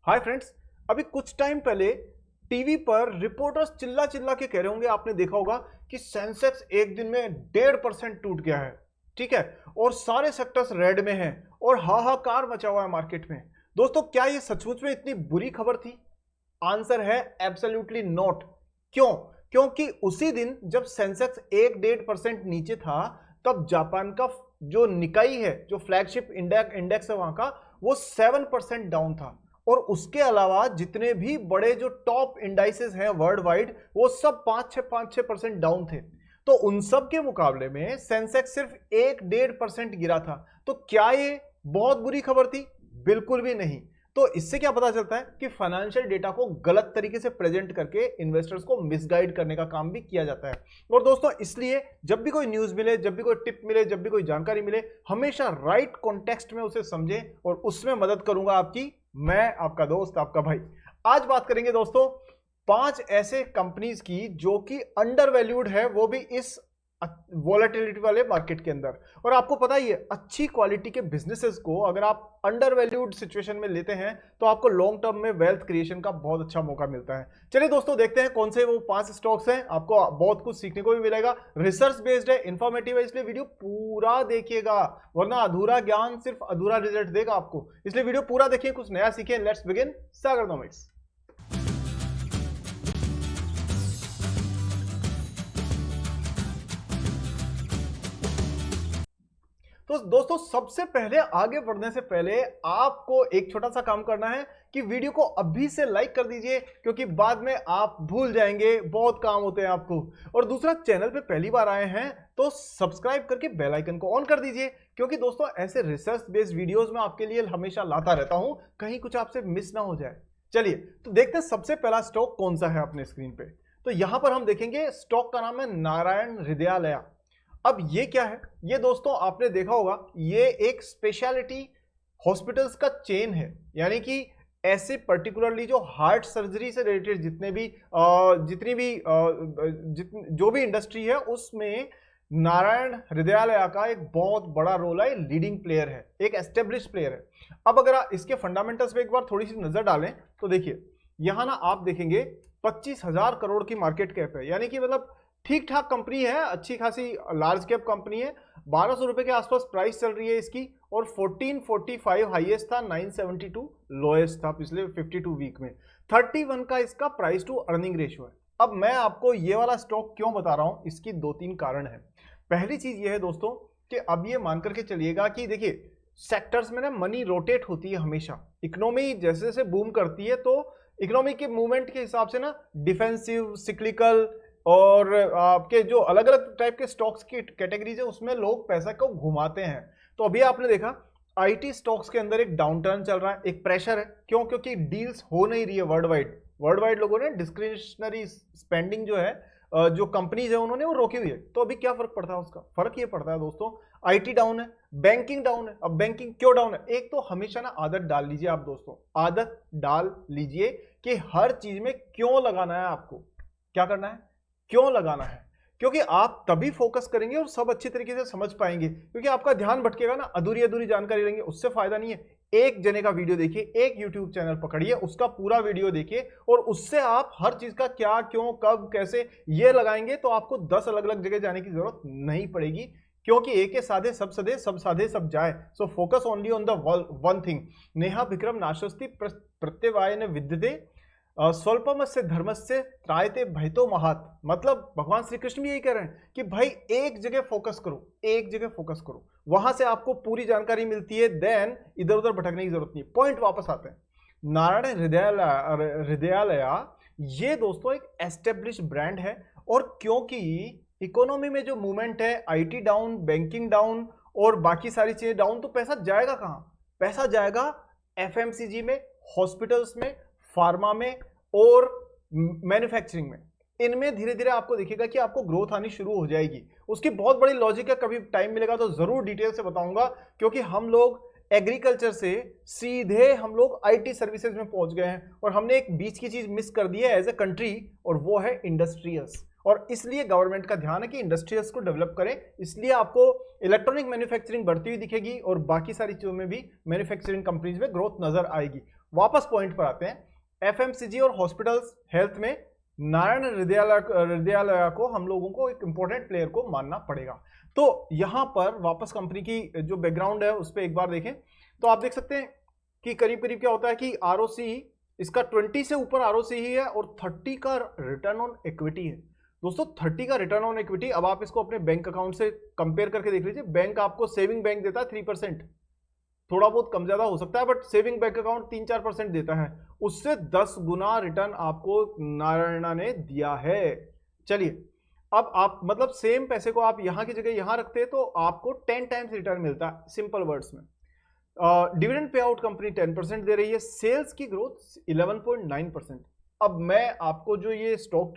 Hi friends. अभी कुछ time पहले टीवी पर रिपोर्टर्स चिल्ला चिल्ला के कह रहे होंगे, आपने देखा होगा कि सेंसेक्स एक दिन में 1.5% टूट गया है। ठीक है, और सारे सेक्टर्स रेड में हैं और हाहाकार मचा हुआ है मार्केट में। दोस्तों, क्या ये सचमुच में इतनी बुरी खबर थी? आंसर है एब्सोल्युटली नॉट। क्यों? क्योंकि उसी दिन जब सेंसेक्स 1-1.5% नीचे था, तब जापान का जो निकाई है, जो फ्लैगशिप इंडेक्स है वहां का, वो 7% डाउन था। और उसके अलावा जितने भी बड़े जो टॉप इंडाइसेस हैं वर्ल्ड वाइड, वो सब 5-6% डाउन थे। तो उन सब के मुकाबले में सेंसेक्स सिर्फ 1-1.5% गिरा था। तो क्या ये बहुत बुरी खबर थी? बिल्कुल भी नहीं। तो इससे क्या पता चलता है कि फाइनेंशियल डेटा को गलत तरीके से प्रेजेंट करके इन्वेस्टर्स को मिसगाइड करने का काम भी किया जाता है। और दोस्तों, इसलिए जब भी कोई न्यूज मिले, जब भी कोई टिप मिले, जब भी कोई जानकारी मिले, हमेशा राइट कॉन्टेक्स्ट में उसे समझें और उसमें मदद करूंगा आपकी, मैं आपका दोस्त, आपका भाई। आज बात करेंगे दोस्तों 5 ऐसे कंपनीज की जो कि अंडर वैल्यूड है, वो भी इस वॉलेटिलिटी वाले मार्केट के अंदर। और आपको पता ही है, अच्छी क्वालिटी के बिजनेसेस को अगर आप अंडर वैल्यूड सिचुएशन में लेते हैं तो आपको लॉन्ग टर्म में वेल्थ क्रिएशन का बहुत अच्छा मौका मिलता है। चलिए दोस्तों, देखते हैं कौन से वो 5 स्टॉक्स हैं। आपको बहुत कुछ सीखने को भी मिलेगा, रिसर्च बेस्ड है, इंफॉर्मेटिव है, इसलिए वीडियो पूरा देखिएगा, वरना अधूरा ज्ञान सिर्फ अधूरा रिजल्ट देगा आपको। इसलिए वीडियो पूरा देखिए, कुछ नया सीखें। Let's begin Sagarnomics. तो दोस्तों, सबसे पहले आगे बढ़ने से पहले आपको एक छोटा सा काम करना है कि वीडियो को अभी से लाइक कर दीजिए, क्योंकि बाद में आप भूल जाएंगे, बहुत काम होते हैं आपको। और दूसरा, चैनल पे पहली बार आए हैं तो सब्सक्राइब करके बेल आइकन को ऑन कर दीजिए, क्योंकि दोस्तों ऐसे रिसर्च बेस्ड वीडियोस में आपके लिए हमेशा लाता रहता हूं, कहीं कुछ आपसे मिस ना हो जाए। चलिए तो देखते हैं सबसे पहला स्टॉक कौन सा है अपने स्क्रीन पे। तो यहां पर हम देखेंगे, स्टॉक का नाम है नारायण हृदयालया। अब ये क्या है? ये दोस्तों आपने देखा होगा, ये एक स्पेशलिटी हॉस्पिटल्स का चेन है। यानी कि ऐसे पर्टिकुलरली जो हार्ट सर्जरी से रिलेटेड जो भी इंडस्ट्री है, उसमें नारायण हृदयालय का एक बहुत बड़ा रोल है, लीडिंग प्लेयर है, एक एस्टेब्लिश प्लेयर है। अब अगर आप इसके फंडामेंटल्स पे एक बार थोड़ी सी नजर डालें तो देखिए, यहां ना आप देखेंगे 25,000 करोड़ की मार्केट कैप है। यानी कि मतलब ठीक ठाक कंपनी है, अच्छी खासी लार्ज कैप कंपनी है। 1200 रुपए के आसपास प्राइस चल रही है इसकी, और 1445 हाईएस्ट था, 972 लोएस्ट था पिछले 52 वीक में। 31 का इसका प्राइस टू अर्निंग रेशियो है। अब मैं आपको ये वाला स्टॉक क्यों बता रहा हूं, इसकी 2-3 कारण है। पहली चीज ये है दोस्तों कि अब ये मान करके चलिएगा कि देखिए, सेक्टर्स में ना मनी रोटेट होती है हमेशा। इकोनॉमी जैसे जैसे बूम करती है तो इकोनॉमी के मूवमेंट के हिसाब से ना डिफेंसिव, सिक्लिकल और आपके जो अलग अलग टाइप के स्टॉक्स की कैटेगरीज है, उसमें लोग पैसा को घुमाते हैं। तो अभी आपने देखा आईटी स्टॉक्स के अंदर एक डाउन टर्न चल रहा है, एक प्रेशर है। क्यों? क्योंकि डील्स हो नहीं रही है वर्ल्ड वाइड लोगों ने डिस्क्रिशनरी स्पेंडिंग जो है, जो कंपनीज है उन्होंने वो रोकी हुई है। तो अभी क्या फर्क पड़ता है? उसका फर्क ये पड़ता है दोस्तों, आईटी डाउन है, बैंकिंग डाउन है। अब बैंकिंग क्यों डाउन है? एक तो हमेशा ना आदत डाल लीजिए आप दोस्तों, आदत डाल लीजिए कि हर चीज में क्यों लगाना है आपको, क्या करना है, क्यों लगाना है। क्योंकि आप तभी फोकस करेंगे और सब अच्छी तरीके से समझ पाएंगे। क्योंकि आपका ध्यान भटकेगा ना, अधूरी अधूरी जानकारी लेंगे, उससे फायदा नहीं है। एक जने का वीडियो देखिए, एक यूट्यूब चैनल पकड़िए, उसका पूरा वीडियो देखिए, और उससे आप हर चीज का क्या, क्यों, कब, कैसे ये लगाएंगे तो आपको 10 अलग अलग जगह जाने की जरूरत नहीं पड़ेगी। क्योंकि एक साधे सब सदे, सब साधे सब जाए। So focus only on the one thing. नेहा विक्रम नाशस्ति प्रत्यवायन विद्यते स्वल्पमस्य धर्मस्य त्रायते भयतो महात। मतलब भगवान श्री कृष्ण भी यही कह रहे हैं कि भाई एक जगह फोकस करो, एक जगह फोकस करो, वहां से आपको पूरी जानकारी मिलती है, देन इधर उधर भटकने की जरूरत नहीं। पॉइंट वापस आते हैं, नारायण हृदयालया ये दोस्तों एक एस्टेब्लिश ब्रांड है। और क्योंकि इकोनॉमी में जो मूवमेंट है, आईटी डाउन, बैंकिंग डाउन और बाकी सारी चीजें डाउन, तो पैसा जाएगा कहां? पैसा जाएगा एफएमसीजी में, हॉस्पिटल्स में, फार्मा में और मैन्युफैक्चरिंग में। इनमें धीरे धीरे आपको दिखेगा कि आपको ग्रोथ आनी शुरू हो जाएगी। उसकी बहुत बड़ी लॉजिक है, कभी टाइम मिलेगा तो जरूर डिटेल से बताऊंगा। क्योंकि हम लोग एग्रीकल्चर से सीधे हम लोग आईटी सर्विसेज में पहुंच गए हैं, और हमने एक बीच की चीज मिस कर दी है एज ए कंट्री, और वो है इंडस्ट्रियल्स। और इसलिए गवर्नमेंट का ध्यान है कि इंडस्ट्रियल्स को डेवलप करें। इसलिए आपको इलेक्ट्रॉनिक मैन्युफैक्चरिंग बढ़ती हुई दिखेगी और बाकी सारी चीजों में भी मैन्युफैक्चरिंग कंपनीज में ग्रोथ नजर आएगी। वापस पॉइंट पर आते हैं। एफएमसीजी और हॉस्पिटल्स हेल्थ में नारायण हृदयालय को हम लोगों को एक इंपॉर्टेंट प्लेयर को मानना पड़ेगा। तो यहां पर वापस कंपनी की जो बैकग्राउंड है उस पर एक बार देखें तो आप देख सकते हैं कि करीब करीब क्या होता है कि आरओसी इसका 20 से ऊपर आरओसी ही है और 30 का रिटर्न ऑन इक्विटी है। दोस्तों 30 का रिटर्न ऑन इक्विटी, अब आप इसको अपने बैंक अकाउंट से कंपेयर करके देख लीजिए। बैंक आपको सेविंग बैंक देता है 3%, थोड़ा बहुत कम ज्यादा हो सकता है बट सेविंग बैंक अकाउंट 3-4% देता है, उससे 10 गुना रिटर्न आपको नारायणा ने दिया है। चलिए अब आप मतलब सेम पैसे को आप यहां की जगह यहां रखते हैं तो आपको 10 टाइम्स रिटर्न मिलता है सिंपल वर्ड्स में। डिविडेंड पे आउट कंपनी 10% दे रही है, सेल्स की ग्रोथ 11.9%। अब मैं आपको जो ये स्टॉक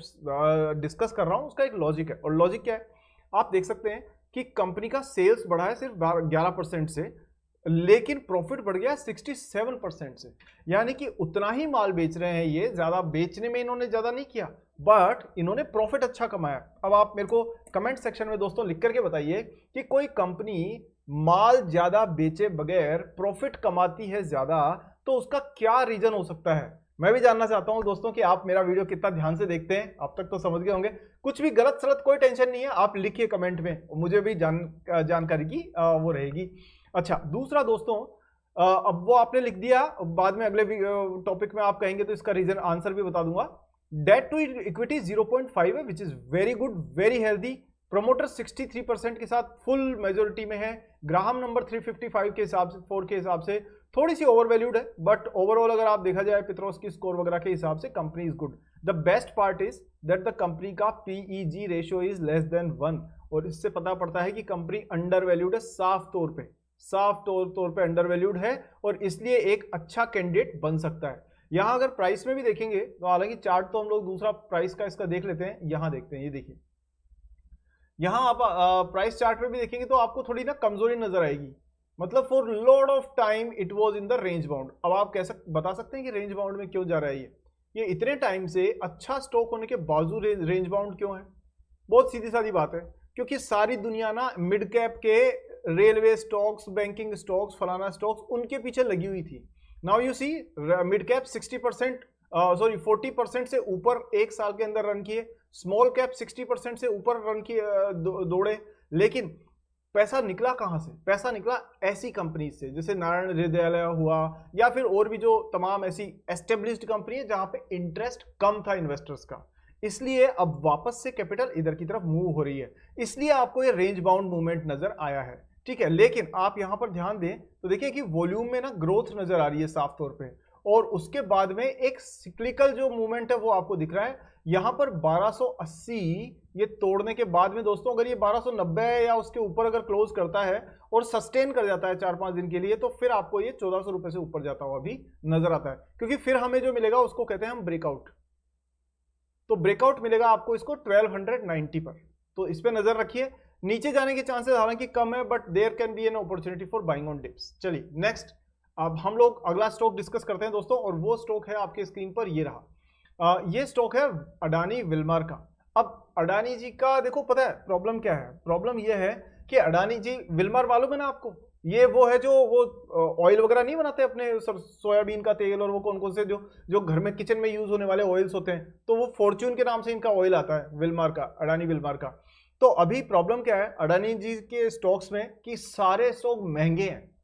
डिस्कस कर रहा हूं उसका एक लॉजिक है, और लॉजिक क्या है आप देख सकते हैं कि कंपनी का सेल्स बढ़ा है सिर्फ 11% से, लेकिन प्रॉफिट बढ़ गया 67% से, यानी कि उतना ही माल बेच रहे हैं ये, ज्यादा बेचने में इन्होंने ज्यादा नहीं किया बट इन्होंने प्रॉफिट अच्छा कमाया। अब आप मेरे को कमेंट सेक्शन में दोस्तों लिख करके बताइए कि कोई कंपनी माल ज्यादा बेचे बगैर प्रॉफिट कमाती है ज्यादा, तो उसका क्या रीजन हो सकता है। मैं भी जानना चाहता हूं दोस्तों कि आप मेरा वीडियो कितना ध्यान से देखते हैं, अब तक तो समझ गए होंगे। कुछ भी गलत सलत कोई टेंशन नहीं है, आप लिखिए कमेंट में, मुझे भी जानकारी की वो रहेगी। अच्छा दूसरा दोस्तों, अब वो आपने लिख दिया, बाद में अगले टॉपिक में आप कहेंगे तो इसका रीजन आंसर भी बता दूंगा। डेट टू इक्विटी 0.5 है which is very good, very healthy. Promoter 63% के साथ फुल मेजोरिटी में है। ग्राहम नंबर 355 के हिसाब से 4 के हिसाब से थोड़ी सी ओवर वैल्यूड है, बट ओवरऑल अगर आप देखा जाए पित्रोस की स्कोर वगैरह के हिसाब से company is good. The best part is that the company का PEG ratio is less than 1, और इससे पता पड़ता है कि कंपनी अंडर वैल्यूड है, साफ तौर पे अंडर वैल्यूड है, और इसलिए एक अच्छा कैंडिडेट बन सकता है। यहां अगर प्राइस में भी देखेंगे तो हालांकि चार्ट तो हम लोग दूसरा प्राइस का इसका देख लेते हैं, यहां देखते हैं, ये देखिए यहां आप प्राइस चार्ट में भी देखेंगे तो आपको थोड़ी ना कमजोरी नजर आएगी, मतलब for lot of time it was in the range bound. अब आप कैसे बता सकते हैं कि रेंज बाउंड में क्यों जा रहा है ये इतने टाइम से अच्छा स्टॉक होने के बावजूद रेंज बाउंड क्यों है। बहुत सीधी सादी बात है, क्योंकि सारी दुनिया ना मिड कैप के रेलवे स्टॉक्स, बैंकिंग स्टॉक्स, फलाना स्टॉक्स उनके पीछे लगी हुई थी। Now you see mid cap 40% से ऊपर एक साल के अंदर रन किए, स्मॉल कैप 60% से ऊपर रन किए, दौड़े, लेकिन पैसा निकला कहां से? पैसा निकला ऐसी कंपनी से जैसे नारायण हृदयालय हुआ, या फिर और भी जो तमाम ऐसी एस्टेब्लिश्ड कंपनी है जहां पे इंटरेस्ट कम था इन्वेस्टर्स का, इसलिए अब वापस से कैपिटल इधर की तरफ मूव हो रही है, इसलिए आपको ये रेंज बाउंड मूवमेंट नजर आया है, ठीक है। लेकिन आप यहां पर ध्यान दें तो देखिए कि वॉल्यूम में ना ग्रोथ नजर आ रही है साफ तौर पे, और उसके बाद में एक सिक्लिकल जो मूवमेंट है वो आपको दिख रहा है यहां पर 1280 ये तोड़ने के बाद में दोस्तों, अगर ये 1290 या उसके ऊपर अगर क्लोज करता है और सस्टेन कर जाता है 4-5 दिन के लिए, तो फिर आपको ये 1400 रुपए से ऊपर जाता हुआ भी नजर आता है, क्योंकि फिर हमें जो मिलेगा उसको कहते हैं हम ब्रेकआउट। तो ब्रेकआउट मिलेगा आपको इसको 1290 पर, तो इस पे नजर रखिए। नीचे जाने के चांसेस हालांकि कम है, but there can be an opportunity for buying on dips. चलिए नेक्स्ट, अब हम लोग अगला स्टॉक डिस्कस करते हैं दोस्तों, और वो स्टॉक है आपके स्क्रीन पर, ये रहा। ये स्टॉक है अडानी विल्मर का। अब अडानी जी का देखो, पता है प्रॉब्लम क्या है? प्रॉब्लम ये है कि अडानी जी, विल्मर मालूम है ना आपको, ये वो है जो वो ऑयल वगैरह नहीं बनाते अपने, सोयाबीन का तेल और वो कौन कौन से जो घर में किचन में यूज होने वाले ऑयल्स होते हैं, तो वो फॉर्च्यून के नाम से इनका ऑयल आता है विल्मर का, अडानी विल्मर का। तो अभी प्रॉब्लम क्या है अडानी जी के स्टॉक्स में कि सारे स्टॉक महंगे हैं।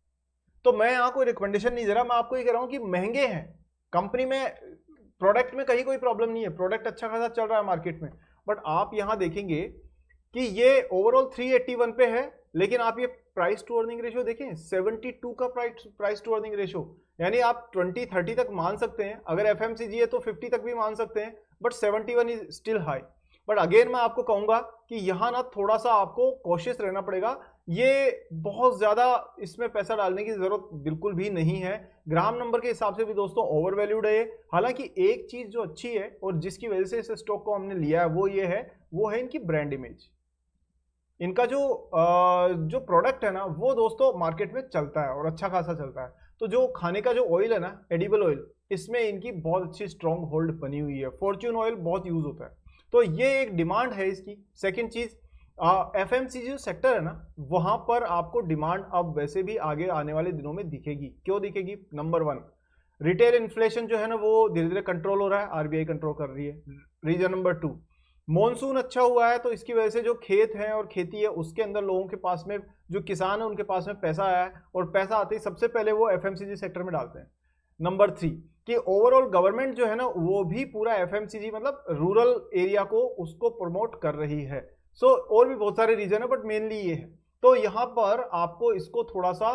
तो मैं यहाँ कोई रिकमेंडेशन नहीं दे रहा, मैं आपको ये कह रहा हूँ कि महंगे हैं। कंपनी में प्रोडक्ट में कहीं कोई प्रॉब्लम नहीं है, प्रोडक्ट अच्छा खासा चल रहा है मार्केट में, बट आप यहाँ देखेंगे कि ये ओवरऑल 381 पे है, लेकिन आप ये प्राइस टू अर्निंग रेशियो देखें 72 का प्राइस टू अर्निंग रेशियो, यानी आप 20-30 तक मान सकते हैं, अगर एफएमसीजी है तो 50 तक भी मान सकते हैं, but 71 is still high. But again मैं आपको कहूंगा कि यहाँ ना थोड़ा सा आपको कॉशियस रहना पड़ेगा, ये बहुत ज्यादा इसमें पैसा डालने की जरूरत बिल्कुल भी नहीं है। ग्राम नंबर के हिसाब से भी दोस्तों ओवर वैल्यूड है। हालांकि एक चीज जो अच्छी है और जिसकी वजह से इस स्टॉक को हमने लिया है वो है इनकी ब्रांड इमेज। इनका जो प्रोडक्ट है ना वो दोस्तों मार्केट में चलता है और अच्छा खासा चलता है। तो जो खाने का जो ऑयल है ना, एडिबल ऑयल, इसमें इनकी बहुत अच्छी स्ट्रॉन्ग होल्ड बनी हुई है। फॉर्च्यून ऑयल बहुत यूज होता है, तो ये एक डिमांड है इसकी। सेकेंड चीज, एफएमसीजी जो सेक्टर है ना, वहां पर आपको डिमांड अब वैसे भी आगे आने वाले दिनों में दिखेगी। क्यों दिखेगी? नंबर 1, रिटेल इन्फ्लेशन जो है ना वो धीरे धीरे कंट्रोल हो रहा है, आरबीआई कंट्रोल कर रही है। रीजन नंबर 2, मॉनसून अच्छा हुआ है तो इसकी वजह से जो खेत है और खेती है उसके अंदर लोगों के पास में, जो किसान है उनके पास में पैसा आया है, और पैसा आते ही सबसे पहले वो एफएमसीजी सेक्टर में डालते हैं। नंबर 3 कि ओवरऑल गवर्नमेंट जो है ना वो भी पूरा एफएमसीजी मतलब रूरल एरिया को उसको प्रमोट कर रही है। सो और भी बहुत सारे रीजन है बट मेनली ये है। तो यहाँ पर आपको इसको थोड़ा सा,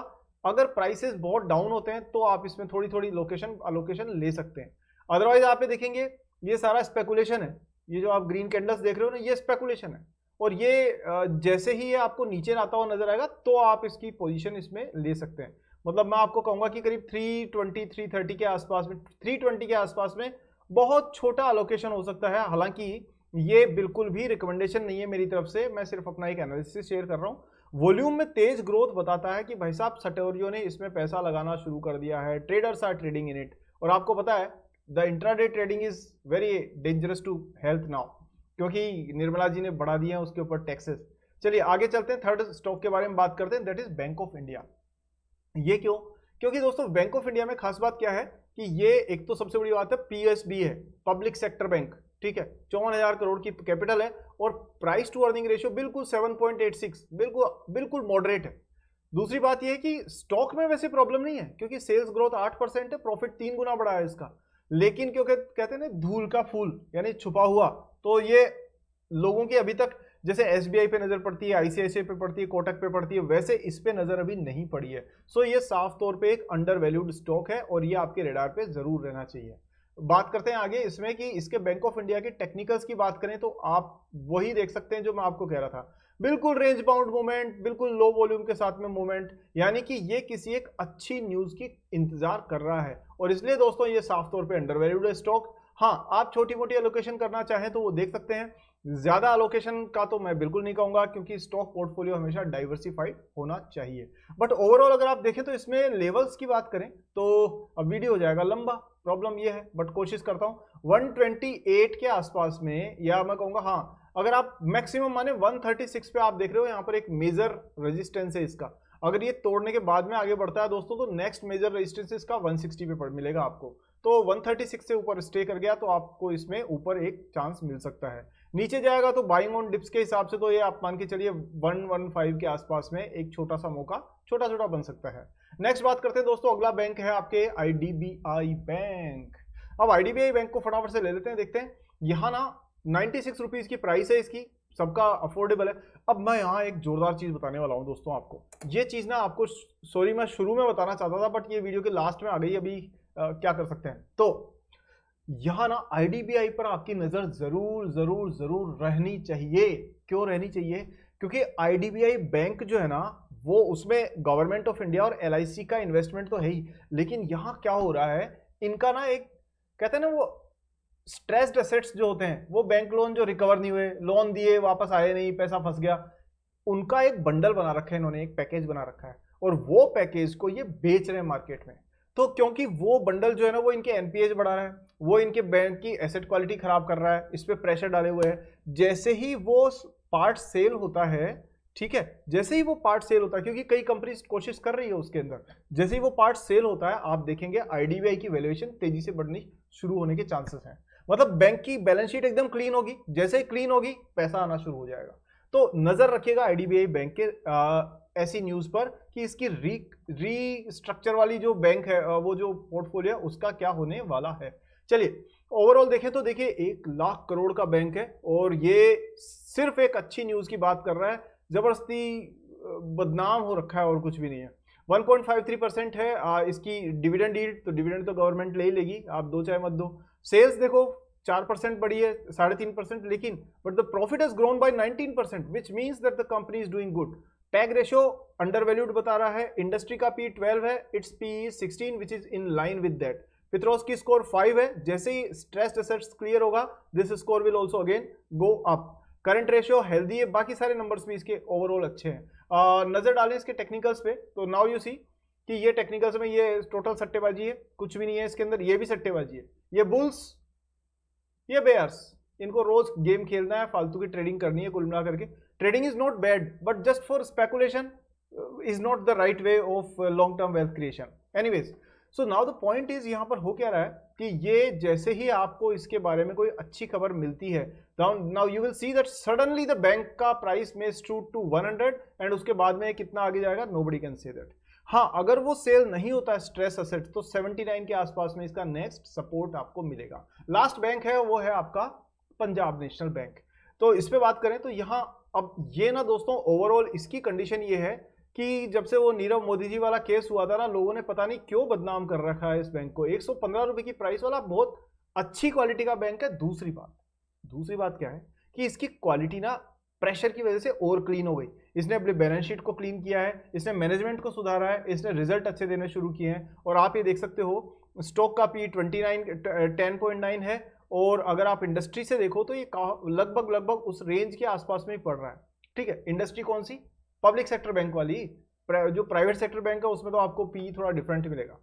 अगर प्राइसेस बहुत डाउन होते हैं तो आप इसमें थोड़ी थोड़ी अलोकेशन ले सकते हैं। अदरवाइज आप ये देखेंगे ये सारा स्पेकुलेशन है, ये जो आप ग्रीन कैंडल्स देख रहे हो ना ये स्पेकुलेशन है, और ये जैसे ही ये आपको नीचे आता हुआ नजर आएगा तो आप इसकी पोजीशन इसमें ले सकते हैं। मतलब मैं आपको कहूंगा कि करीब 320 330 के आसपास में, 320 के आसपास में बहुत छोटा अलोकेशन हो सकता है। हालांकि ये बिल्कुल भी रिकमेंडेशन नहीं है मेरी तरफ से, मैं सिर्फ अपना एक एनालिसिस शेयर कर रहा हूँ। वॉल्यूम में तेज ग्रोथ बताता है कि भाई साहब सटोरियो ने इसमें पैसा लगाना शुरू कर दिया है, traders are trading in it, और आपको पता है the intraday trading is very dangerous to health now, क्योंकि निर्मला जी ने बढ़ा दिए हैं उसके ऊपर टैक्सेस। चलिए आगे चलते हैं, थर्ड स्टॉक के बारे में बात करते हैं, that is bank of India. ये क्यों? क्योंकि दोस्तों बैंक ऑफ इंडिया में खास बात क्या है कि ये एक तो सबसे बड़ी बात है पीएसबी है, पब्लिक सेक्टर बैंक, ठीक है, 54,000 करोड़ की कैपिटल है, और प्राइस टू अर्निंग रेशियो बिल्कुल 7.86, बिल्कुल मॉडरेट है। दूसरी बात यह है कि स्टॉक में वैसे प्रॉब्लम नहीं है, क्योंकि सेल्स ग्रोथ 8% है, प्रॉफिट 3 गुना बढ़ा है इसका, लेकिन क्योंकि कहते हैं ना धूल का फूल यानी छुपा हुआ, तो ये लोगों की अभी तक जैसे एसबीआई पे नजर पड़ती है, आईसीआईसीआई पे पड़ती है, कोटक पे पड़ती है, वैसे इस पे नजर अभी नहीं पड़ी है। सो ये साफ तौर पे एक अंडर वैल्यूड स्टॉक है और ये आपके रेडार पे जरूर रहना चाहिए। बात करते हैं आगे इसमें कि इसके बैंक ऑफ इंडिया के टेक्निकल्स की बात करें तो आप वही देख सकते हैं जो मैं आपको कह रहा था, बिल्कुल रेंज बाउंड मूवमेंट, बिल्कुल लो वॉल्यूम के साथ में मूवमेंट, यानी कि ये किसी एक अच्छी न्यूज की इंतजार कर रहा है, और इसलिए दोस्तों ये साफ तौर पे अंडर वैल्यूड है स्टॉक। हाँ, आप छोटी मोटी एलोकेशन करना चाहें तो वो देख सकते हैं, ज्यादा एलोकेशन का तो मैं बिल्कुल नहीं कहूंगा, क्योंकि स्टॉक पोर्टफोलियो हमेशा डाइवर्सिफाइड होना चाहिए। बट ओवरऑल अगर आप देखें तो इसमें लेवल्स की बात करें तो अब वीडियो हो जाएगा लंबा, प्रॉब्लम ये है, बट कोशिश करता हूं 128 के आसपास में, या मैं कहूंगा हाँ अगर आप मैक्सिमम माने 136 पे आप देख रहे हो, यहाँ पर एक मेजर रेजिस्टेंस है इसका, अगर ये तोड़ने के बाद में आगे बढ़ता है दोस्तों तो नेक्स्ट मेजर रेजिस्टेंस इसका 160 पे मिलेगा आपको, तो 136 से ऊपर स्टे कर गया तो आपको इसमें ऊपर एक चांस मिल सकता है। नीचे जाएगा तो बाइंग ऑन डिप्स के हिसाब से तो ये आप मान के चलिए 115 के आसपास में एक छोटा सा मौका छोटा छोटा बन सकता है। नेक्स्ट बात करते हैं दोस्तों, अगला बैंक है आपके आईडीबीआई बैंक। अब आईडीबीआई बैंक को फटाफट से ले लेते हैं, देखते हैं यहाँ ना 96 रुपीज की प्राइस है इसकी, सबका अफोर्डेबल है। अब मैं यहाँ एक जोरदार चीज बताने वाला हूँ दोस्तों आपको, ये चीज ना आपको सॉरी मैं शुरू में बताना चाहता था बट ये वीडियो के लास्ट में आ गई, अभी क्या कर सकते हैं। तो यहाँ ना आईडीबीआई पर आपकी नजर जरूर जरूर जरूर रहनी चाहिए। क्यों रहनी चाहिए? क्योंकि आईडीबीआई बैंक जो है ना वो उसमें गवर्नमेंट ऑफ इंडिया और एलआईसी का इन्वेस्टमेंट तो है ही, लेकिन यहाँ क्या हो रहा है, इनका ना एक कहते हैं ना वो स्ट्रेस्ड एसेट्स जो होते हैं, वो बैंक लोन जो रिकवर नहीं हुए, लोन दिए वापस आए नहीं, पैसा फंस गया, उनका एक बंडल बना रखा है इन्होंने, एक पैकेज बना रखा है, और वो पैकेज को ये बेच रहे हैं मार्केट में। तो क्योंकि वो बंडल जो है ना वो इनके एनपीएज बढ़ा रहा है, वो इनके बैंक की एसेट क्वालिटी खराब कर रहा है, इस पे प्रेशर डाले हुए है। जैसे ही वो पार्ट सेल होता है, ठीक है, जैसे ही वो पार्ट सेल होता है, क्योंकि कई कंपनीज कोशिश कर रही है उसके अंदर, जैसे ही वो पार्ट सेल होता है आप देखेंगे आईडीबीआई की वैल्यूएशन तेजी से बढ़नी शुरू होने के चांसेस हैं। मतलब बैंक की बैलेंस शीट एकदम क्लीन होगी, जैसे ही क्लीन होगी पैसा आना शुरू हो जाएगा। तो नजर रखिएगा आईडीबीआई बैंक के ऐसी न्यूज पर कि इसकी रीस्ट्रक्चर वाली जो बैंक है, वो जो पोर्टफोलियो उसका क्या होने वाला है। चलिए ओवरऑल देखें तो देखिए 1 लाख करोड़ का बैंक है, और ये सिर्फ एक अच्छी न्यूज की बात कर रहा है, जबरदस्ती बदनाम हो रखा है और कुछ भी नहीं है। 1.53% है इसकी डिविडेंड यील्ड, तो डिविडेंड तो गवर्नमेंट ले ही लेगी, आप दो चाहे मत दो। सेल्स देखो 4% बढ़ी है, 3.5%, लेकिन but the profit has grown by 19%, which means that the company is doing good. टैग रेशियो अंडर वैल्यूड बता रहा है, इंडस्ट्री का पी 12 है, it's P 16 which is in line with that. Piotroski score 5 है, जैसे ही स्ट्रेस्ड एसेट्स क्लियर होगा this score will also again go up. Current ratio healthy है, बाकी सारे नंबर्स भी इसके ओवरऑल अच्छे हैं। नजर डालें इसके टेक्निकल्स पे तो नाउ यू सी कि ये टेक्निकल्स में ये टोटल सट्टेबाजी है, कुछ भी नहीं है इसके अंदर, ये भी सट्टेबाजी है। ये बुल्स, ये बेयर्स, इनको रोज गेम खेलना है, फालतू की ट्रेडिंग करनी है, कुल मिला करके trading is not bad but just for speculation is not the right way of long term wealth creation. Anyways so now the point is यहाँ पर हो क्या रहा है कि ये जैसे ही आपको इसके बारे में कोई अच्छी खबर मिलती है, now you will see that suddenly the bank का प्राइस में शूट टू 100 एंड उसके बाद में कितना आगे जाएगा, नोबडी कैन से दैट। हाँ, अगर वो सेल नहीं होता है स्ट्रेस असेट तो 79 के आसपास में इसका नेक्स्ट सपोर्ट आपको मिलेगा। लास्ट बैंक है वो है आपका पंजाब नेशनल बैंक। तो इस पे बात करें तो यहाँ अब ये ना दोस्तों ओवरऑल इसकी कंडीशन ये है कि जब से वो नीरव मोदी जी वाला केस हुआ था ना, लोगों ने पता नहीं क्यों बदनाम कर रखा है इस बैंक को। 115 रुपए की प्राइस वाला बहुत अच्छी क्वालिटी का बैंक है। दूसरी बात क्या है कि इसकी क्वालिटी ना प्रेशर की वजह से और क्लीन हो गई। इसने अपने बैलेंस शीट को क्लीन किया है, इसने मैनेजमेंट को सुधारा है, इसने रिजल्ट अच्छे देने शुरू किए हैं। और आप ये देख सकते हो स्टॉक का पी 10.9 है और अगर आप इंडस्ट्री से देखो तो ये लगभग उस रेंज के आसपास में ही पड़ रहा है। ठीक है, इंडस्ट्री कौन सी, पब्लिक सेक्टर बैंक वाली। जो प्राइवेट सेक्टर बैंक है उसमें तो आपको पी थोड़ा डिफरेंट मिलेगा।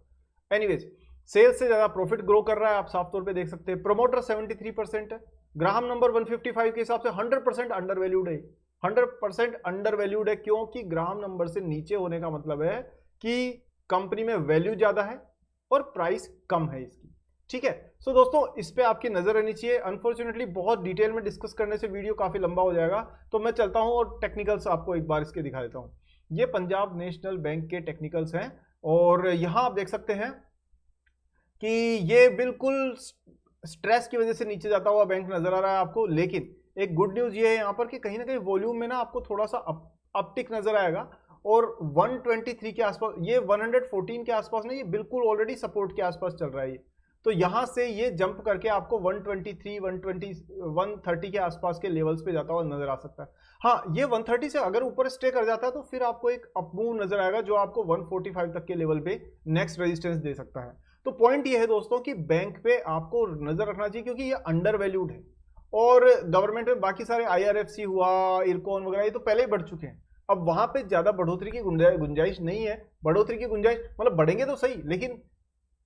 एनीवेज, सेल्स से ज्यादा प्रॉफिट ग्रो कर रहा है, आप साफ तौर पे देख सकते हैं। प्रोमोटर 73% है, ग्राहम नंबर 155 के हिसाब से 100% अंडर वैल्यूड है। 100% अंडर वैल्यूड है क्योंकि ग्राहम नंबर से नीचे होने का मतलब है कि कंपनी में वैल्यू ज्यादा है और प्राइस कम है इसकी। ठीक है, सो दोस्तों इस पे आपकी नजर रहनी चाहिए। अनफॉर्चुनेटली बहुत डिटेल में डिस्कस करने से वीडियो काफी लंबा हो जाएगा, तो मैं चलता हूं और टेक्निकल्स आपको एक बार इसके दिखा देता हूं। ये पंजाब नेशनल बैंक के टेक्निकल्स हैं और यहां आप देख सकते हैं कि ये बिल्कुल स्ट्रेस की वजह से नीचे जाता हुआ बैंक नजर आ रहा है आपको। लेकिन एक गुड न्यूज ये है यहाँ पर कि कहीं ना कहीं वॉल्यूम में ना आपको थोड़ा सा अपटिक नजर आएगा और 123 के आसपास, ये 114 के आसपास नहीं, ये बिल्कुल ऑलरेडी सपोर्ट के आसपास चल रहा है ये। तो यहां से ये जंप करके आपको 123, 120, 130 के आसपास के लेवल्स पे जाता हुआ नजर आ सकता है। हाँ, ये 130 से अगर ऊपर स्टे कर जाता है तो फिर आपको एक अपमूव नजर आएगा जो आपको 145 तक के लेवल पे नेक्स्ट रेजिस्टेंस दे सकता है। तो पॉइंट ये है दोस्तों कि बैंक पे आपको नजर रखना चाहिए क्योंकि ये अंडर वैल्यूड है और गवर्नमेंट में बाकी सारे IRFC हुआ, इरकॉन वगैरह, ये तो पहले ही बढ़ चुके हैं। अब वहां पे ज्यादा बढ़ोतरी की गुंजाइश नहीं है। बढ़ोतरी की गुंजाइश मतलब बढ़ेंगे तो सही, लेकिन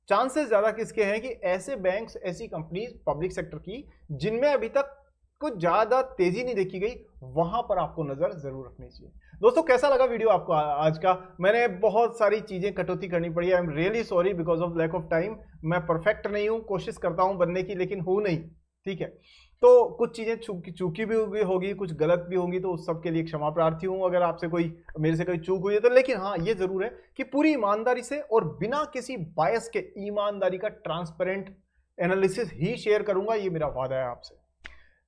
चांसेस ज्यादा किसके हैं कि ऐसे बैंक्स, ऐसी कंपनीज पब्लिक सेक्टर की जिनमें अभी तक कुछ ज्यादा तेजी नहीं देखी गई, वहां पर आपको नजर जरूर रखनी चाहिए। दोस्तों कैसा लगा वीडियो आपको आज का? मैंने बहुत सारी चीजें कटौती करनी पड़ी, I am really sorry because of lack of time. मैं परफेक्ट नहीं हूं, कोशिश करता हूं बनने की लेकिन हूं नहीं। ठीक है, तो कुछ चीजें चूकी भी होगी, कुछ गलत भी होंगी, तो उस सब के लिए क्षमा प्रार्थी हूं अगर आपसे कोई मेरे से कोई चूक हुई है तो। लेकिन हाँ, ये जरूर है कि पूरी ईमानदारी से और बिना किसी बायस के ईमानदारी का ट्रांसपेरेंट एनालिसिस ही शेयर करूंगा, ये मेरा वादा है आपसे।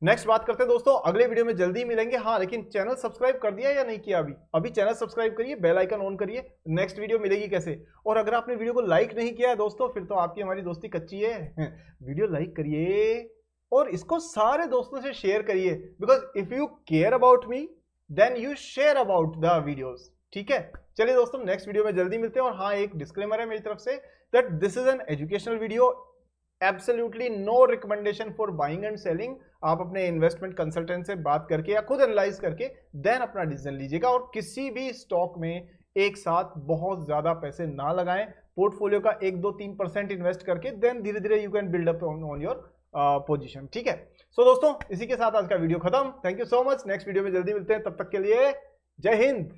नेक्स्ट बात करते हैं दोस्तों, अगले वीडियो में जल्दी मिलेंगे। हाँ, लेकिन चैनल सब्सक्राइब कर दिया या नहीं किया अभी चैनल सब्सक्राइब करिए, बेल आइकन ऑन करिए। नेक्स्ट वीडियो मिलेगी कैसे? और अगर आपने वीडियो को लाइक नहीं किया है दोस्तों, फिर तो आपकी हमारी दोस्ती कच्ची है। वीडियो लाइक करिए और इसको सारे दोस्तों से शेयर करिए, because if you care about me then you share about the videos. ठीक है, चलिए दोस्तों नेक्स्ट वीडियो में जल्दी मिलते हैं। और हाँ, एक डिस्क्लेमर है मेरी तरफ से that this is an educational video, absolutely no recommendation for buying and selling. आप अपने इन्वेस्टमेंट कंसल्टेंट से बात करके या खुद एनालाइज करके देन अपना डिसीजन लीजिएगा। और किसी भी स्टॉक में एक साथ बहुत ज्यादा पैसे ना लगाएं, पोर्टफोलियो का 1-2-3% इन्वेस्ट करके देन धीरे धीरे you can build up on your position. ठीक है, सो दोस्तों इसी के साथ आज का वीडियो खत्म। Thank you so much, next video में जल्दी मिलते हैं, तब तक के लिए जय हिंद।